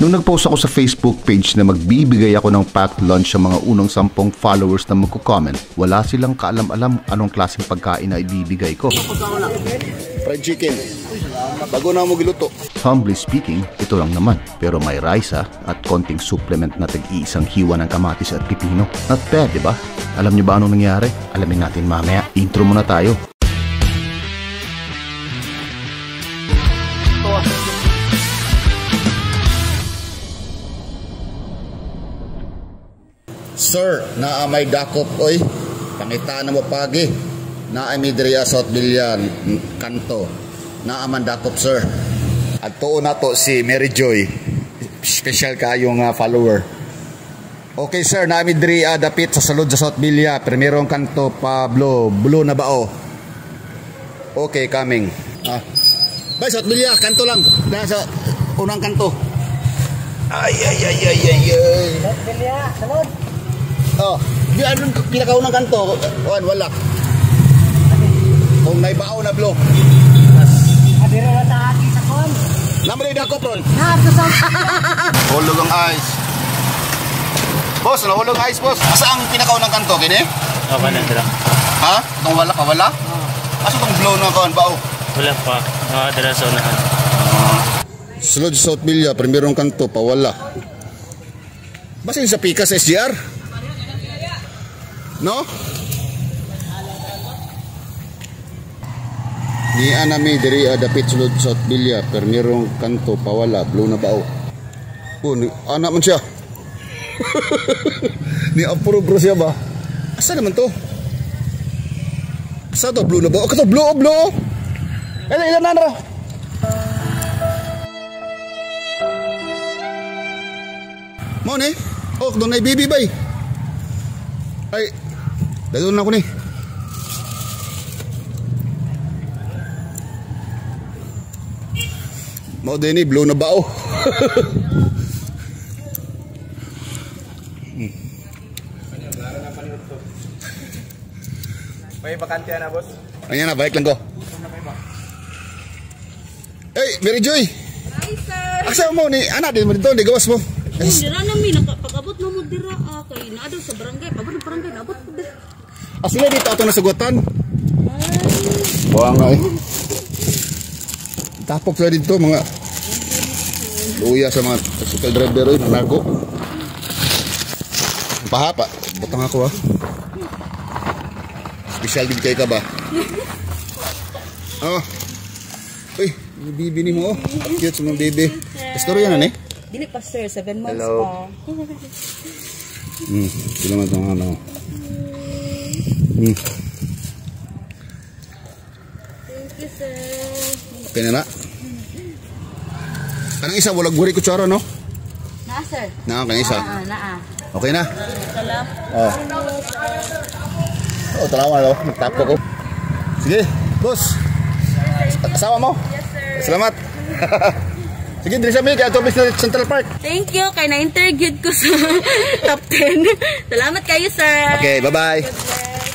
Nung nag-post ako sa Facebook page na magbibigay ako ng packed lunch sa mga unang 10 followers na magko-comment, wala silang kaalam-alam anong klaseng pagkain na ibibigay ko. Fried chicken. Bago na mo giluto. Humbly speaking, ito lang naman. Pero may rice at konting supplement na tag-iisang hiwa ng kamatis at pipino. Not bad, di ba? Alam niyo ba anong nangyari? Alamin natin mamaya. Intro muna tayo. Sir, naa may dakop oy. Pangita na mo pagi. Naa may diriya sa Bilyan kanto. Naa man dakop sir. At tuon na to si Mary Joy. Special kayong follower. Okay sir, naa may diriya dapit sa salud sa South Bilya. Primerong kanto Pablo, blue na bao. Okay, coming. Bay South Bilya, kanto lang. Nasa unang kanto. Ay. South Bilya, salud. Oh, di anong pinakaunang kanto? Wala. Kung naibao na blok. Adiro na sa akin sa kon. Naman yung dakop ron. Sa Hulog ang ice. Boss, nahulog ice boss. Asa ang pinakaunang kanto, gini? Ako na dira. Ha? Itong wala ka, wala? Asa itong blow na kawan, bao? Wala pa. Dira sa unahan. Sulod sa South Bilya, primerong kanto, pawala. Basta yung sa pika sa SGR? No? Ni anami diri dapit sulod South Bilya, primerong kanto, pawala, blow na bao. Oh, anak man siya. Ni apuro siya ba? Asa naman to? Asa to? Blue na bao? Kato, blow. Ilan na na? Mo ni? Oh, doon na bibi bay. Ay, dahil na ako ni. Mo din ni, blow na bao. May bakante na, boss. Ayan na, balik lang ko. Hey, Mary Joy. Hi, sir. Asa mo ni? Anak din mo dito, di gawas mo. Dira na mi nakapag-abot na mo dira kay naado sa barangay. Pagod ng barangay naabot ko dira. Sila dito ato nasugutan. Buang nga eh. Tapok sila dito mga luya sa mga tricycle driver eh, nago. Pahapa, butang ako ah. Special din kayo ka ba? Oh. Uy, yung bibi ni mo oh. Cute sa mga bibi. Istorya na eh. Dili pa sir, 7 months Hello. pa. Sila man itong ano. Thank you, sir. Okay na na. Kanang isa, walang guri kutsara no? Naa, sir. Na, kanang isa. Naa. Okay na? Salam. Oh. Oh, talawa na nagtapo ko. Sige, boss. Asawa mo? Yes, sir. Salamat. Sige, dili sa mga ato sa Central Park. Thank you kay na-interviewed ko sa top 10. Salamat kayo, sir. Okay, bye-bye.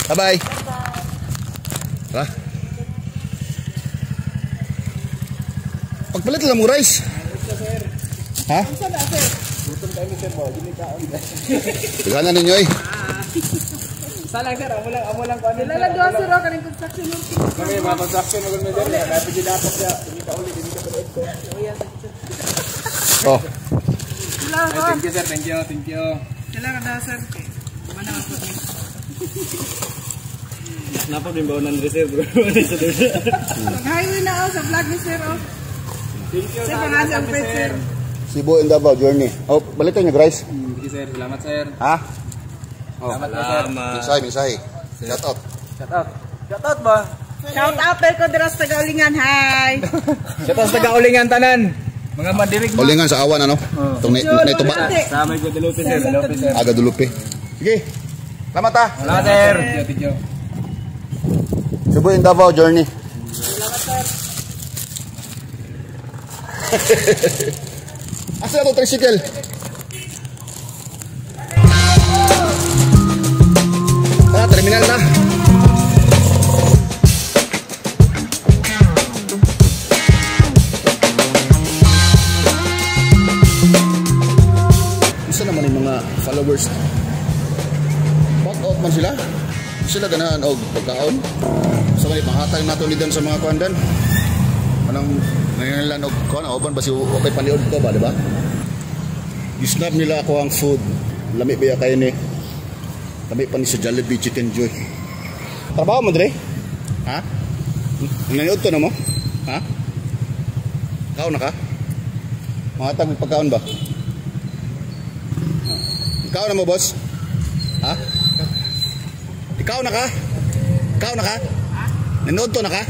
Bye-bye. Tara. Pagpalit lang mo rice. Ha? Tignan ninyo eh. Salang sir, amo lang ko. Lalang doon sir, kaning construction working. Kami mga construction mo gano'n dyan. Dapat din dapat siya. Hindi ka ulit, hindi ka ulit. Oh. Thank you sir, thank you. Kailangan na sir. Mana ako din. Napa din ba ng reserve? Highway na ako sa vlog ni sir oh. Thank you. Sir, mga sampit sir. Cebu and Davao journey. Oh, balikan niyo guys. Thank you sir, salamat sir. Ha? Oh, Salamat. Mensahe. Shout out. Shout out ba? Shout out ko dira sa Tagaulingan. Hi. Shout out sa Kaulingan tanan. Mga madirig mo. Ulingan sa awan ano? Itong na ito ba? Sa may Guadalupe sir. Aga Dulupe. Sige. Salamat ha. Salamat sir. Thank you. Cebu and Davao journey. Salamat sir. Asa ito tricycle? Terminal na. followers. Back out man sila. Sila ganahan og pagkaon. So may panghatag nato lidan sa mga kuandan. Anong nangyaylan og kuan oban ba si okay paniod ko ba, di ba? Gisnap nila ako ang food. Lami ba kayo ni? Lami pa ni sa Jollibee Chicken Joy. Trabaho mo dire? Ha? Nanood to na mo? Ha? Ikaw na ka? Mangatag mo pagkaon ba? Ikaw na mo, boss? Ha? Ikaw na ka? Ikaw na ka? Nanood to na ka?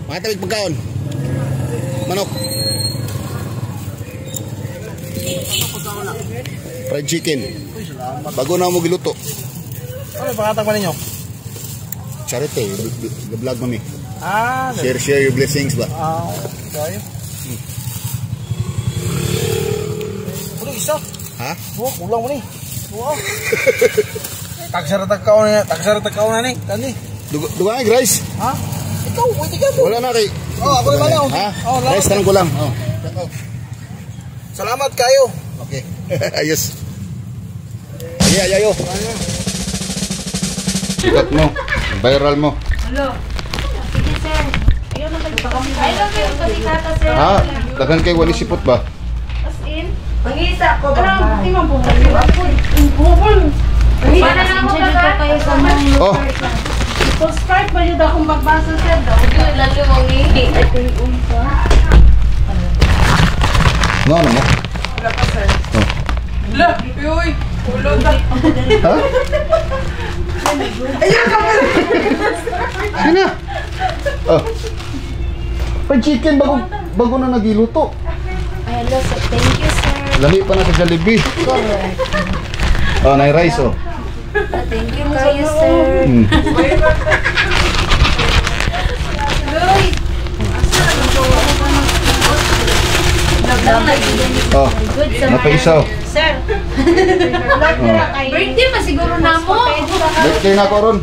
Mangatag mo pagkaon? Manok? Fried chicken. Bago na mo giluto. Ano pangatag pa ninyo? Charity, vlog mami. Share your blessings ba? Kaya. Ano isa? Ha? Kulang mo ni. Wow. Tagsara-tagkaw na ni. Kani. Dugang rice. Ha? Ikaw, pwede ka to. Wala na kay. Ako na lang. Ha? Rice tanong ko lang. Salamat kayo. Okay. Ayos. Ayayo. Sikat mo. Viral mo. Hello. Sige, sir. Ayaw na kayo. Ayaw na kayo pasikata, sir. Ha? Dagan kay wali sipot ba? As in? Mangisa ko ba? Ano? Hindi mo bumalik. Para na ako kayo sa mga Oh. Postcard ba yun akong magbasa sir daw? Ito, lalo mong hindi. Ito yung umpa. Ano mo? Wala pa sir. Wala. Uy. Ulo na. Ha? Sina? Oh. Fried chicken bago na nagiluto. Ay, hello, sir. Thank you, sir. Lami pa na sa Jollibee. Correct. Oh, nay rice oh. Thank you kayo, sir. Oh. Good sa Napaisaw. Sir. Birthday pa siguro na mo. Birthday na ako ron.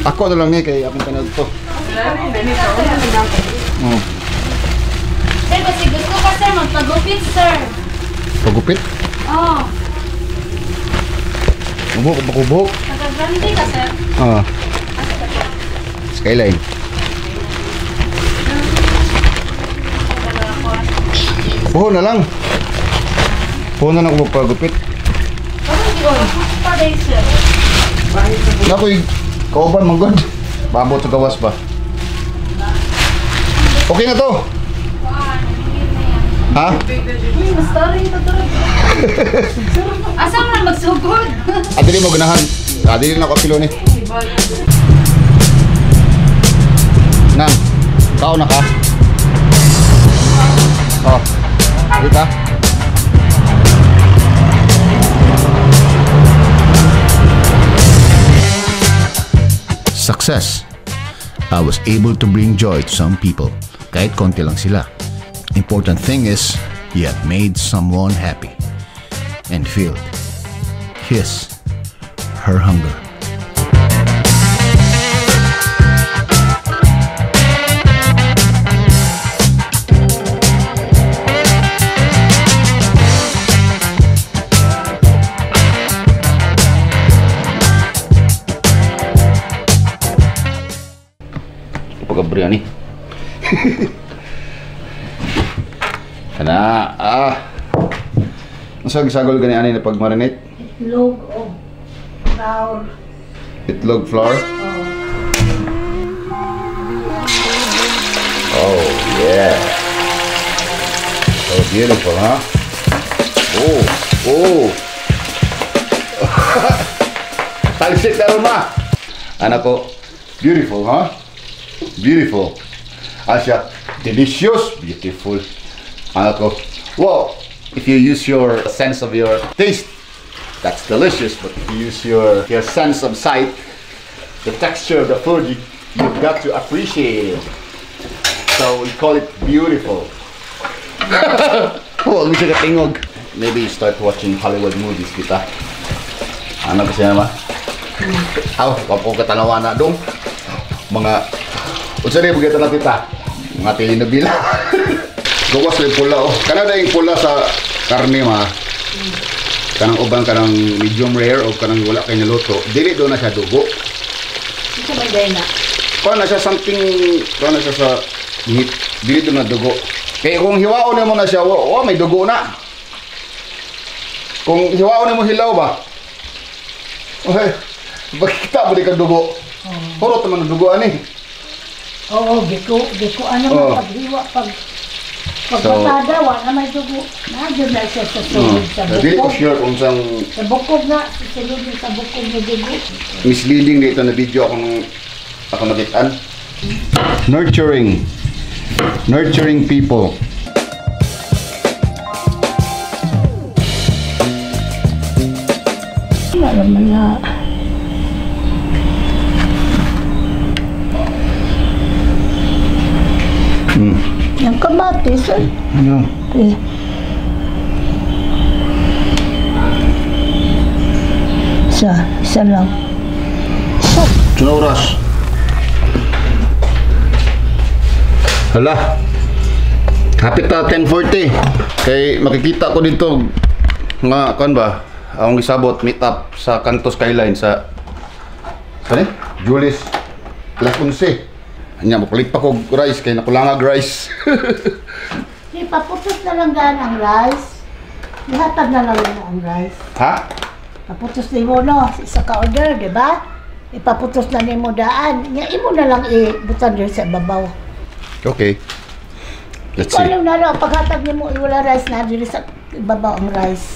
Ako na lang ni kay akong panood to. Oh. Sir, kasi gusto ka, sir, magpagupit, sir. Pagupit? Oo. Buhok. Nagagandi ka, sir. Ah. Skyline. Puho na lang. Puho na lang ako magpagupit. Bakit yun? Pa day, sir. Nakoy, kauban manggod. Babot sa gawas ba? Okay na to. Ha? Story ito, Asa mo na magsugod? Adili mo ganahan. Adili na ako kilo ni. Nang, kao na ka? Oh, dito. Success. I was able to bring joy to some people. Kahit konti lang sila. Important thing is, he had made someone happy and filled her hunger. Pagka-biryani. Kana, Masa gisagol gani ani na pag-marinate? Itlog o flour. Itlog flour? Oh, yeah. So beautiful, huh? Oh. Talsik na rumah. Anak ko, beautiful, huh? Beautiful. Asya, delicious, beautiful. Anak ko, wow. If you use your sense of your taste, that's delicious. But if you use your sense of sight, the texture of the food, you've got to appreciate it. So we call it beautiful. Oh, siya katingog. Maybe start watching Hollywood movies kita. Ano kasi naman? Aw, wapo katanawa na dong. Mga, unsa rin bugyan na kita? Mga telenobela. Gawas na yung pula oh. Kana na yung pula sa karne ma. Kanang uban kanang medium rare o kanang wala kay naluto, dili do na siya dugo. Ito ba dahil na? Kuha na siya something, kuha na siya sa meat, dili do na dugo. Kaya kung hiwaon mo na siya, may dugo na. Kung hiwaon mo hilaw ba? Okay, bakita mo di kang dugo. Hurot naman ang dugo ani. Oo, giko ano Oh. paghiwa pagpatada wa na may dugo. Nagyo na siya sa sulod sa Dili ko bukog. sure kung saan Sa bukog na, sa sulod sa bukog na dugo. misleading dito na video ako nakitaan. Nurturing people. Wala naman na. Yung kamatis, Ano? eh. Isa lang. Sino oras? Hala. Hapit na 10:40. Kay makikita ko dito nga kan ba? Akong isabot meet up sa Kanto Skyline sa Julius Las 11. Anya mo palit pa ko rice kay nakulangag rice. Ipaputos na lang daan ang rice. Ihatag na lang ang rice. Ha? Paputos ni mo no, isa ka order, di ba? Ipaputos na ni mo daan. Nga imo na lang ibutan din sa babaw. Okay. Let's Ikaw see. lang na lang, paghatag ni mo, wala rice na din sa babaw ang rice.